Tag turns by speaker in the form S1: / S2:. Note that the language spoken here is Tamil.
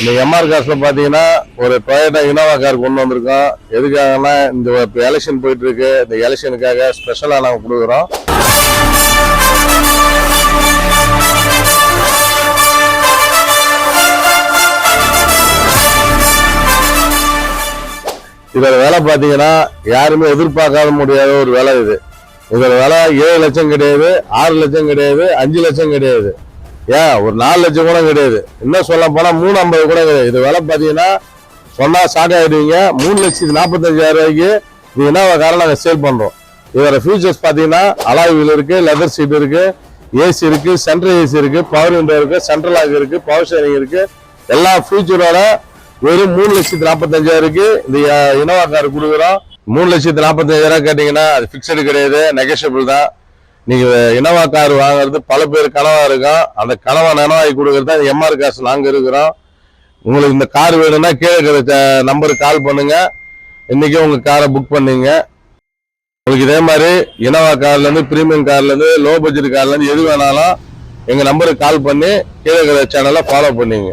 S1: இந்த எம்ஆர் காசுல பாத்தீங்கன்னா ஒரு டொயோட்டா இனோவா கார் கொண்டு வந்திருக்கோம். எதுக்காகனா இந்த எலெக்ஷன் போயிட்டு இருக்கு, இந்த எலெக்ஷனுக்காக ஸ்பெஷலா நாங்க கொடுக்குறோம். இதோட வேலை பாத்தீங்கன்னா யாருமே எதிர்பார்க்காத முடியாத ஒரு வேலை இது. இதோட வேலை 7 லட்சம் கிடையாது, 6 லட்சம் கிடையாது, 5 லட்சம் கிடையாது, ஏன் ஒரு 4 லட்சம் கூட கிடையாது. இன்னும் சொல்ல போனா 350 கூட கிடையாது. இது வேலை பாத்தீங்கன்னா சொன்னா ஷாக் ஆயிடுவீங்க. 3,45,000 ரூபாய்க்கு இது இனோவா காரை நாங்க சேல் பண்றோம். இதோட ஃபியூச்சர்ஸ் பாத்தீங்கன்னா அலாய் வீல் இருக்கு, லெதர் சீட் இருக்கு, ஏசி இருக்கு, சென்ட்ரல் ஏசி இருக்கு, பவர் விண்டோ இருக்கு, சென்ட்ரல் லாக் இருக்கு, பவர் ஷேரிங் இருக்கு. எல்லா ஃபியூச்சரோட வெறும் 3,45,000 இந்த இனோவா கார் கொடுக்குறோம். 3,45,000 கேட்டீங்கன்னா அது பிக்சடு கிடையாது, நெகோஷியபிள் தான். நீங்க இனோவா கார் வாங்குறது பல பேர் கனவா இருக்கும். அந்த கனவா நனவாகி கொடுக்கறதா எம்ஆர் காசு நாங்க இருக்கிறோம். உங்களுக்கு இந்த கார் வேணும்னா கீழே நம்பருக்கு கால் பண்ணுங்க. இன்னைக்கு உங்க காரை புக் பண்ணீங்க. உங்களுக்கு இதே மாதிரி இனோவா கார்ல இருந்து பிரீமியம் கார்ல இருந்து லோ பட்ஜெட் கார்ல இருந்து எது வேணாலும் எங்க நம்பருக்கு கால் பண்ணி கீழே சேனலை ஃபாலோ பண்ணீங்க.